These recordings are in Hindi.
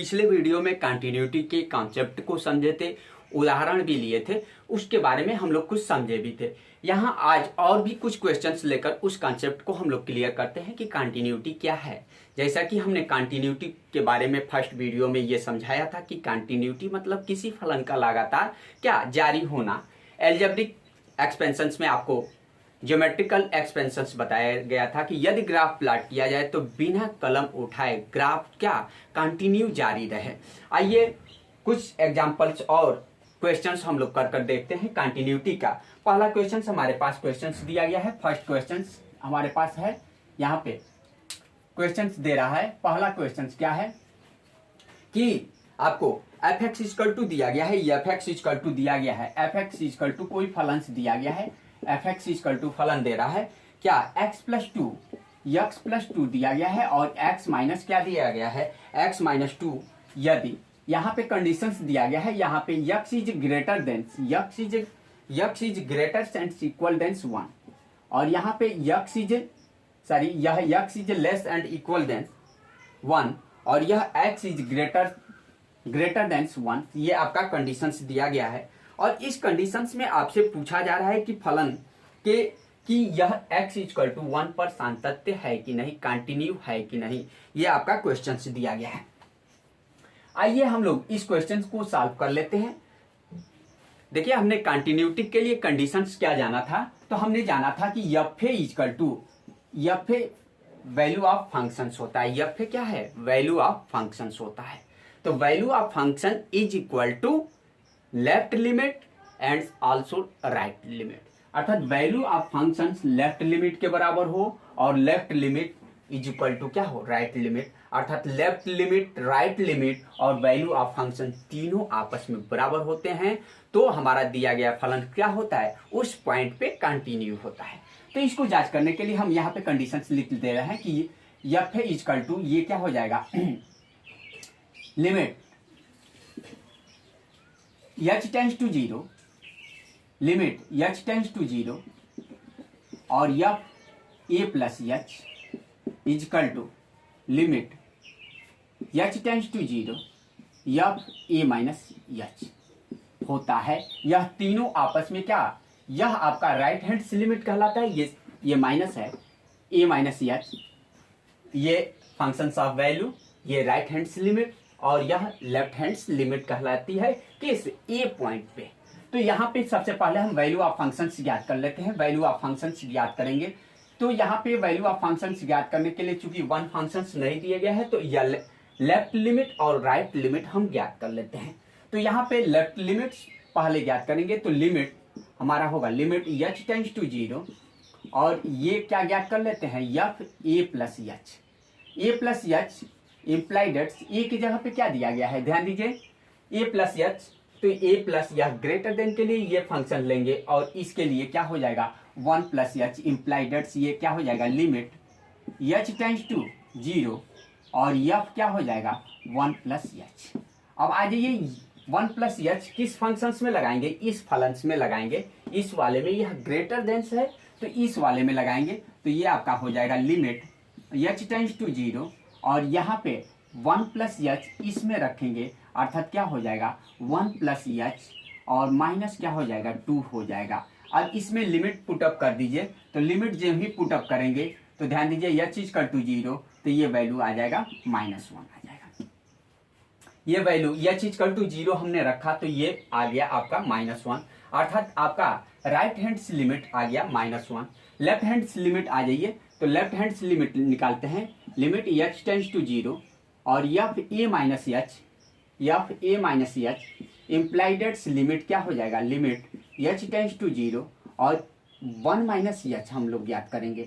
पिछले वीडियो में कंटिन्यूटी के कॉन्सेप्ट को समझे थे, उदाहरण भी लिए थे, उसके बारे में हम लोग कुछ समझे भी थे। यहाँ आज और भी कुछ क्वेश्चंस लेकर उस कॉन्सेप्ट को हम लोग क्लियर करते हैं कि कंटिन्यूटी क्या है। जैसा कि हमने कंटिन्यूटी के बारे में फर्स्ट वीडियो में ये समझाया था कि कंटिन्यूटी मतलब किसी फलन का लगातार क्या जारी होना। एल्जेब्रिक एक्सपेंशंस में आपको ज्योमेट्रिकल एक्सपेंशंस बताया गया था कि यदि ग्राफ प्लॉट किया जाए तो बिना कलम उठाए ग्राफ क्या कंटिन्यू जारी रहे। आइए कुछ एग्जांपल्स और क्वेश्चंस हम लोग कर देखते हैं कंटिन्यूटी का। पहला क्वेश्चन हमारे पास क्वेश्चंस दिया गया है। फर्स्ट क्वेश्चंस हमारे पास है, यहाँ पे क्वेश्चंस दे रहा है। पहला क्वेश्चन क्या है कि आपको एफ एक्स इक्वल टू दिया गया है, एफ एक्स इक्वल टू दिया गया है, एफ एक्स इक्वल टू कोई फलन दिया गया है, एफ एक्स इक्वल टू फलन दे रहा है क्या एक्स प्लस टू दिया गया है और एक्स माइनस क्या दिया गया है एक्स माइनस टू। यदि यहाँ पे कंडीशंस दिया गया है, यहाँ पे x is greater than equal than 1 और यहाँ पे x is less and equal than 1 और यह एक्स इज ग्रेटर देन 1। ये आपका कंडीशंस दिया गया है और इस कंडीशंस में आपसे पूछा जा रहा है कि फलन के कि यह x इक्वल टू 1 पर सातत्य है कि नहीं, कंटिन्यू है कि नहीं। ये आपका क्वेश्चन दिया गया है। आइए हम लोग इस क्वेश्चन को सॉल्व कर लेते हैं। देखिए हमने कंटिन्यूटी के लिए कंडीशंस क्या जाना था, तो हमने जाना था कि f equal to f value of functions होता है। एफ क्या है, वैल्यू ऑफ फंक्शंस होता है। तो value of function is equal to left limit and also right limit, अर्थात value of functions left limit के बराबर हो और left limit is equal to क्या हो, राइट लिमिट, अर्थात लेफ्ट लिमिट, राइट लिमिट और वैल्यू ऑफ फंक्शन तीनों आपस में बराबर होते हैं तो हमारा दिया गया फलन क्या होता है, उस पॉइंट पे कंटिन्यू होता है। तो इसको जांच करने के लिए हम यहाँ पे कंडीशंस लिख दे रहे हैं कि एफ इक्वल टू ये क्या हो जाएगा limit h tends to 0, limit h tends to 0 और f A plus h equal to limit h tends to 0 f a minus h होता है। यह तीनों आपस में क्या, यह आपका राइट हैंड लिमिट कहलाता है। ये माइनस है ए माइनस एच, ये फंक्शंस ऑफ वैल्यू, ये राइट हैंड लिमिट और यह लेफ्ट हैंड लिमिट कहलाती है किस ए पॉइंट पे। तो यहाँ पे सबसे पहले हम वैल्यू ऑफ फंक्शंस ज्ञात कर लेते हैं। वैल्यू ऑफ फंक्शंस ज्ञात करेंगे तो यहाँ पे वैल्यू ऑफ फंक्शंस ज्ञात करने के लिए चूंकि वन फंक्शंस नहीं दिए गए हैं तो यह लेफ्ट लिमिट और राइट लिमिट हम ज्ञात कर लेते हैं। तो यहाँ पे लेफ्ट लिमिट पहले ज्ञात करेंगे तो लिमिट हमारा होगा लिमिट h टेंड्स टू 0 और ये क्या ज्ञात कर लेते हैं F A plus H implied A की जगह पे क्या दिया गया है, ध्यान दीजिए ए प्लस एच, तो ए प्लस यह ग्रेटर देन के लिए ये फंक्शन लेंगे और इसके लिए क्या हो जाएगा 1 प्लस एच इम्प्लाइड ये क्या हो जाएगा लिमिट h टेंड्स टू 0 और एफ क्या हो जाएगा 1 प्लस एच। अब आ जाइए 1 प्लस एच किस फंक्शंस में लगाएंगे, इस फलन्स में लगाएंगे। इस वाले में यह ग्रेटर देन है तो इस वाले में लगाएंगे तो ये आपका हो जाएगा लिमिट h टेंड्स टू 0 और यहाँ पे 1 प्लस एच इसमें रखेंगे अर्थात क्या हो जाएगा 1 प्लस एच और माइनस क्या हो जाएगा 2 हो जाएगा। अब इसमें लिमिट पुटअप कर दीजिए, तो लिमिट जब ही पुटअप करेंगे तो ध्यान दीजिए h इक्वल टू 0 तो ये वैल्यू आ जाएगा -1 आ जाएगा। ये वैल्यू h इक्वल टू 0 हमने रखा तो ये आ गया आपका -1, अर्थात आपका राइट हैंड लिमिट आ गया -1। लेफ्ट हैंड लिमिट आ जाइए तो लेफ्ट हैंड लिमिट निकालते हैं, लिमिट h टेंड्स टू 0 और f a minus H implied limit क्या हो जाएगा लिमिट h टेंड्स टू 0 और 1 माइनस एच हम लोग ज्ञात करेंगे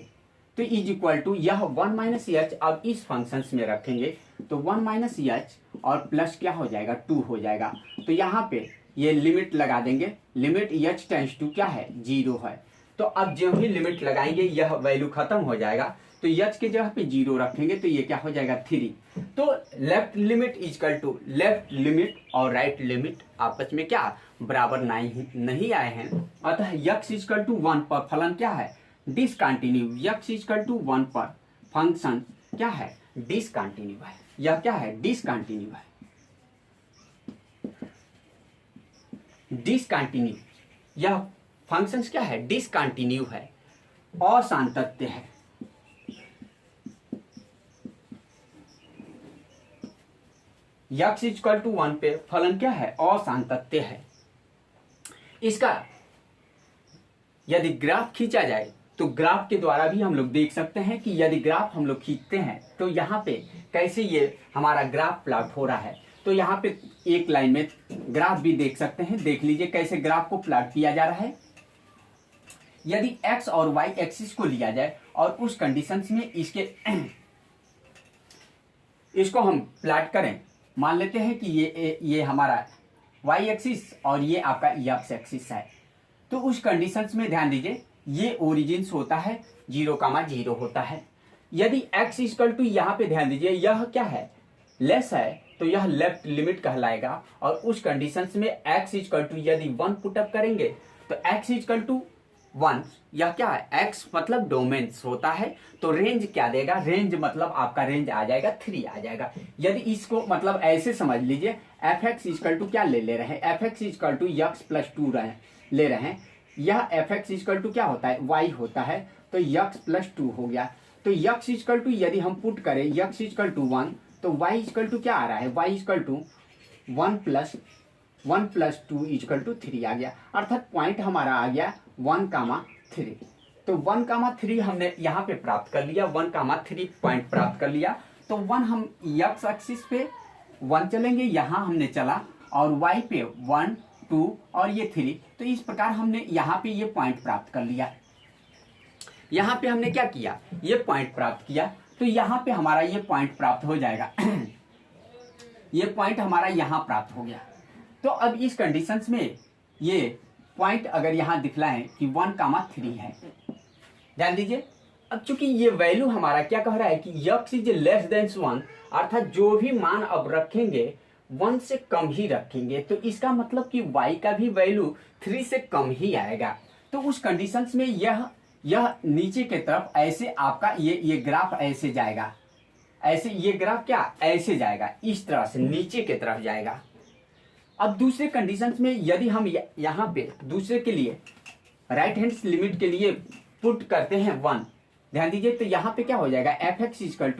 तो इज इक्वल टू यह 1 माइनस एच अब इस फंक्शंस में रखेंगे तो 1 माइनस एच और प्लस क्या हो जाएगा 2 हो जाएगा। तो यहाँ पे ये लिमिट लगा देंगे, लिमिट h टेंड्स टू क्या है 0 है। तो अब जब ही लिमिट लगाएंगे यह वैल्यू खत्म हो जाएगा तो h की जगह पे 0 रखेंगे तो ये क्या हो जाएगा 3। तो left limit equal to left limit और राइट लिमिट आपस में क्या बराबर नहीं आए हैं, अतः x इक्वल टू 1 पर फलन क्या है डिसकंटिन्यू। x इक्वल टू 1 पर फंक्शन क्या है डिसकंटिन्यू है, यह क्या है डिसकंटिन्यू है। डिसकंटिन्यू, यह फंक्शंस क्या है, डिसकंटिन्यू है, असांतत्य है। x=1 पे फलन क्या है, असांतत्य है। इसका यदि ग्राफ खींचा जाए तो ग्राफ के द्वारा भी हम लोग देख सकते हैं कि यदि ग्राफ हम लोग खींचते हैं तो यहाँ पे कैसे ये हमारा ग्राफ प्लॉट हो रहा है। तो यहाँ पे एक लाइन में ग्राफ भी देख सकते हैं, देख लीजिए कैसे ग्राफ को प्लॉट किया जा रहा है। यदि x और y एक्सिस को लिया जाए और उस कंडीशंस में इसको हम प्लॉट करें, मान लेते हैं कि ये हमारा y एक्सिस और ये आपका x एक्सिस है। तो उस कंडीशंस में ध्यान दीजिए ये ओरिजिन्स होता है 0,0 होता है। यदि x इक्वल टू यहाँ पे ध्यान दीजिए यह क्या है, लेस है, तो यह लेफ्ट लिमिट कहलाएगा। और उस कंडीशंस में x इक्वल टू यदि 1 पुटअप करेंगे तो x इक्वल टू 1, यह क्या है, x मतलब डोमेन्स होता है। तो रेंज क्या देगा, रेंज मतलब आपका रेंज आ जाएगा 3 आ जाएगा। यदि इसको मतलब ऐसे समझ लीजिए fx इक्वल टू क्या ले रहे हैं, fx इक्वल टू x+2 ले रहे हैं। यह fx इक्वल टू क्या होता है, y होता है, तो x+2 हो गया। तो x इक्वल टू यदि हम पुट करें x इक्वल टू 1 तो y इक्वल टू क्या आ रहा है, y equal to 1+1+2 equal to 3 आ गया। अर्थात पॉइंट हमारा आ गया 1,3। तो 1,3 हमने यहाँ पे प्राप्त कर लिया, 1,3 पॉइंट प्राप्त कर लिया। तो 1 हम x एक्सिस पे 1 चलेंगे, यहाँ हमने चला, और y पे 1, 2 और ये 3। तो इस प्रकार हमने यहाँ पे ये पॉइंट प्राप्त कर लिया। यहाँ पे हमने क्या किया, ये पॉइंट प्राप्त किया। तो यहाँ पे हमारा ये पॉइंट प्राप्त हो जाएगा ये पॉइंट हमारा यहाँ प्राप्त हो गया। तो अब इस कंडीशंस में ये पॉइंट अगर यहाँ दिखलाएं कि 1,3 है, ध्यान दीजिए। अब चूंकि ये वैल्यू हमारा क्या कह रहा है कि x इज लेस देन 1, अर्थात जो भी मान अब रखेंगे 1 से कम ही रखेंगे। तो इसका मतलब कि y का भी वैल्यू 3 से कम ही आएगा। तो उस कंडीशंस में यह नीचे के तरफ ऐसे आपका ये ग्राफ ऐसे जाएगा, ऐसे ये ग्राफ क्या ऐसे जाएगा, इस तरह से नीचे के तरफ जाएगा। अब दूसरे कंडीशंस में यदि हम यहाँ पे दूसरे के लिए राइट हैंड लिमिट के लिए पुट करते हैं 1, ध्यान दीजिए, तो यहाँ पे क्या हो जाएगा, fx इक्वल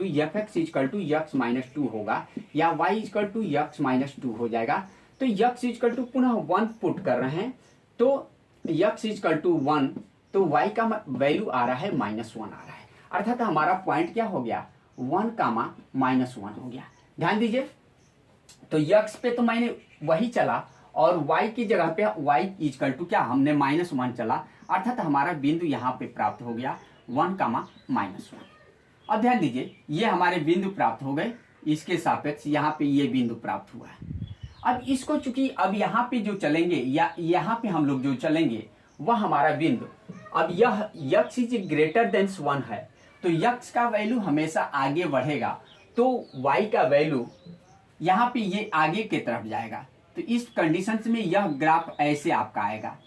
टू x-2 होगा, या y इक्वल टू x-2 हो जाएगा। तो x इक्वल टू पुनः 1 पुट कर रहे हैं, तो x इक्वल टू 1, तो y का वैल्यू आ रहा है -1 आ रहा है। अर्थात हमारा पॉइंट क्या हो गया, 1,-1 हो गया। ध्यान दीजिए, तो x पे तो मैंने वही चला और y की जगह पे y इक्वल टू क्या हमने -1 चला, अर्थात हमारा बिंदु यहाँ पे प्राप्त हो गया 1,-1। अब ध्यान दीजिए ये हमारे बिंदु प्राप्त हो गए, इसके सापेक्ष यहाँ पे ये बिंदु प्राप्त हुआ है। अब इसको चूंकि अब यहाँ पे जो चलेंगे या यहाँ पे हम लोग जो चलेंगे वह हमारा बिंदु, अब यह x इज ग्रेटर देन 1 है, तो x का वैल्यू हमेशा आगे बढ़ेगा, तो y का वैल्यू यहाँ पे ये आगे के तरफ जाएगा। तो इस कंडीशंस में यह ग्राफ ऐसे आपका आएगा,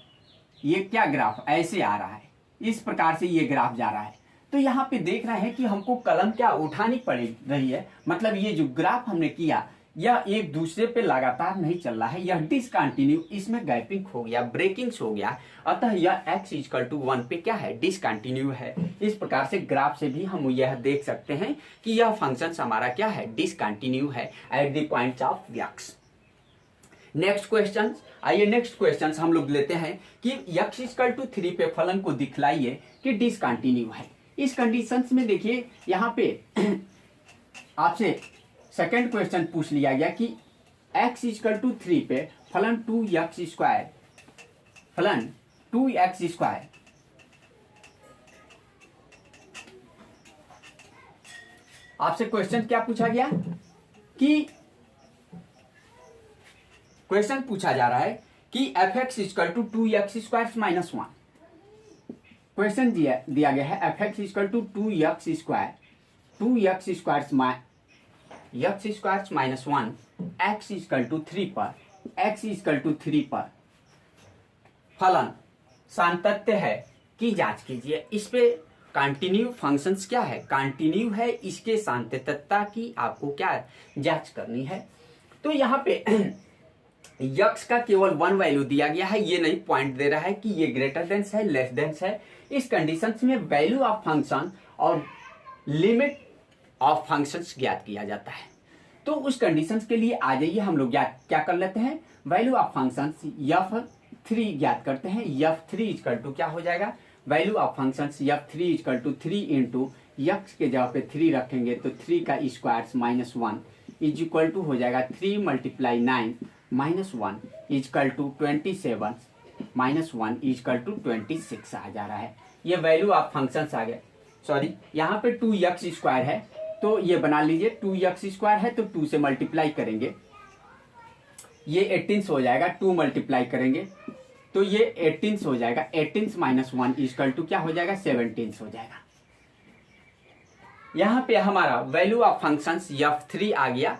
ये क्या ग्राफ ऐसे आ रहा है, इस प्रकार से ये ग्राफ जा रहा है। तो यहाँ पे देख रहे हैं कि हमको कलम क्या उठानी पड़ रही है, मतलब ये जो ग्राफ हमने किया यह एक दूसरे पे लगातार नहीं चल रहा है, यह डिसकंटिन्यू, इसमें गैपिंग हो गया, ब्रेकिंग्स हो गया। अतः यह x इक्वल टू 1 पे क्या है, डिसकंटिन्यू है। इस प्रकार से ग्राफ से भी हम यह देख सकते हैं कि यह फंक्शन हमारा क्या है, डिसकंटिन्यू है at the point of x। Next question, आइए नेक्स्ट क्वेश्चन हम लोग लेते हैं कि x इक्वल टू 3 पे फलन को दिखलाइए कि डिसकंटिन्यू है। इस कंडीशंस में देखिए यहाँ पे आपसे सेकेंड क्वेश्चन पूछ लिया गया कि x इक्वल टू 3 पे फलन 2x², फलन 2x², आपसे क्वेश्चन क्या पूछा गया कि क्वेश्चन पूछा जा रहा है कि fx equal to 2x² -1। Question दिया गया है fx equal to 2x² -1 x equal to 3 पर, x इक्वल टू 3 पर फलन सातत्य है की जांच कीजिए। इस पे कंटिन्यू फंक्शंस क्या है, कंटिन्यू है, इसके सातत्यता की आपको क्या जांच करनी है। तो यहाँ पे यक्स का केवल 1 वैल्यू दिया गया है, ये नहीं पॉइंट दे रहा है कि ये ग्रेटर देन है लेस देन है। इस कंडीशन में वैल्यू ऑफ फंक्शन और लिमिट ऑफ फंक्शंस ज्ञात किया जाता है। तो उस कंडीशंस के लिए आ जाइए, हम लोग क्या कर लेते हैं, वैल्यू ऑफ फंक्शंस f3 ज्ञात करते हैं। f3 इक्वल टू क्या हो जाएगा, value of functions f3 equal to 3 into x के जगह पे 3 रखेंगे तो 3 का स्क्वायर -1 इज इक्वल टू हो जाएगा 3 × 9 -1 इजकल टू 27 -1 इजकल टू 26 आ जा रहा है। ये वैल्यू ऑफ फंक्शंस आ गए। सॉरी, यहाँ पे 2x स्क्वायर है तो ये बना लीजिए, 2x स्क्वायर है तो 2 से मल्टीप्लाई करेंगे, ये 18 हो जाएगा। 2 मल्टीप्लाई करेंगे तो ये 18 हो जाएगा। 18 - 1 इजकल टू क्या हो जाएगा, 17 हो जाएगा। यहाँ पे हमारा वैल्यू ऑफ फंक्शंस f3 आ गया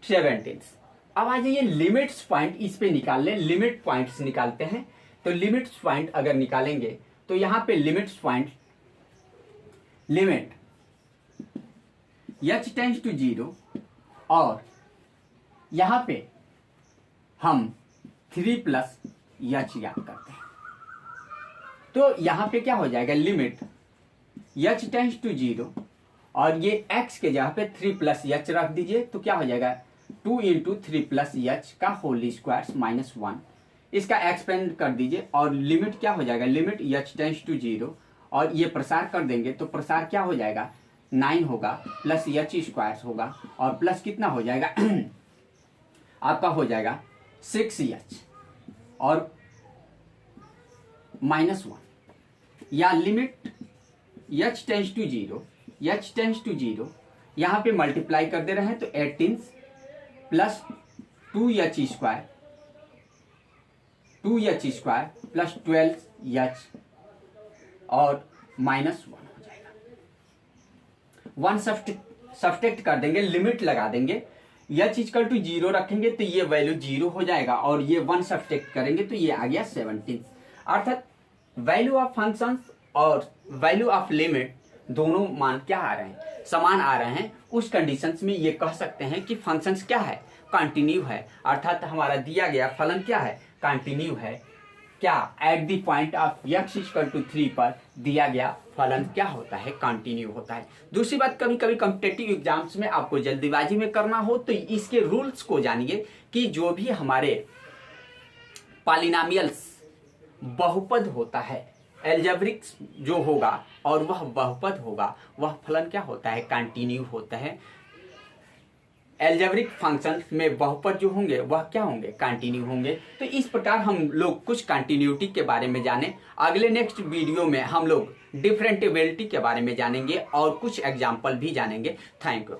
17। अब आ जाइए लिमिट्स पॉइंट, इस पे निकाल लें, लिमिट पॉइंट्स निकालते हैं। तो लिमिट्स पॉइंट अगर निकालेंगे तो यहाँ पे limits point, limit h tends to 0 और यहाँ पे हम 3 + h याद करते हैं। तो यहाँ पे क्या हो जाएगा, लिमिट h टेंड्स टू 0 और ये x के जगह पे 3 + h रख दीजिए तो क्या हो जाएगा, 2 × 3 + h का होल स्क्वायर -1, इसका एक्सपेंड कर दीजिए और लिमिट क्या हो जाएगा, लिमिट h टेंड्स टू 0 और ये प्रसार कर देंगे तो प्रसार क्या हो जाएगा, 9 होगा प्लस h स्क्वायर होगा और प्लस कितना हो जाएगा आपका हो जाएगा 6h और -1 या limit h tends to 0, h tends to 0 यहाँ पे मल्टीप्लाई कर दे रहे हैं तो 18 plus 2h square plus 12h और -1 हो जाएगा। 1 सब्सट्रैक्ट कर देंगे, लिमिट लगा देंगे, h इक्वल टू 0 रखेंगे तो ये वैल्यू 0 हो जाएगा और ये 1 सब्सट्रैक्ट करेंगे तो ये आ गया 17। अर्थात वैल्यू ऑफ फंक्शंस और वैल्यू ऑफ लिमिट दोनों मान क्या आ रहे हैं, समान आ रहे हैं। उस कंडीशंस में ये कह सकते हैं कि फंक्शंस क्या है, कंटिन्यू है। अर्थात हमारा दिया गया फलन क्या है, कंटिन्यू है। क्या at the point of x = 3 पर दिया गया फलन क्या होता है, कंटिन्यू होता है। दूसरी बात, कभी कभी कॉम्पिटिटिव एग्जाम्स में आपको जल्दीबाजी में करना हो तो इसके रूल्स को जानिए कि जो भी हमारे पॉलिनोमियल्स बहुपद होता है, एल्जेब्रिक जो होगा और वह बहुपद होगा, वह फलन क्या होता है, कंटिन्यू होता है। एल्जेब्रिक फंक्शन में बहुपद जो होंगे वह क्या होंगे, कंटिन्यू होंगे। तो इस प्रकार हम लोग कुछ कंटिन्यूटी के बारे में जाने। अगले नेक्स्ट वीडियो में हम लोग डिफरेंटिबिलिटी के बारे में जानेंगे और कुछ एग्जाम्पल भी जानेंगे। Thank you.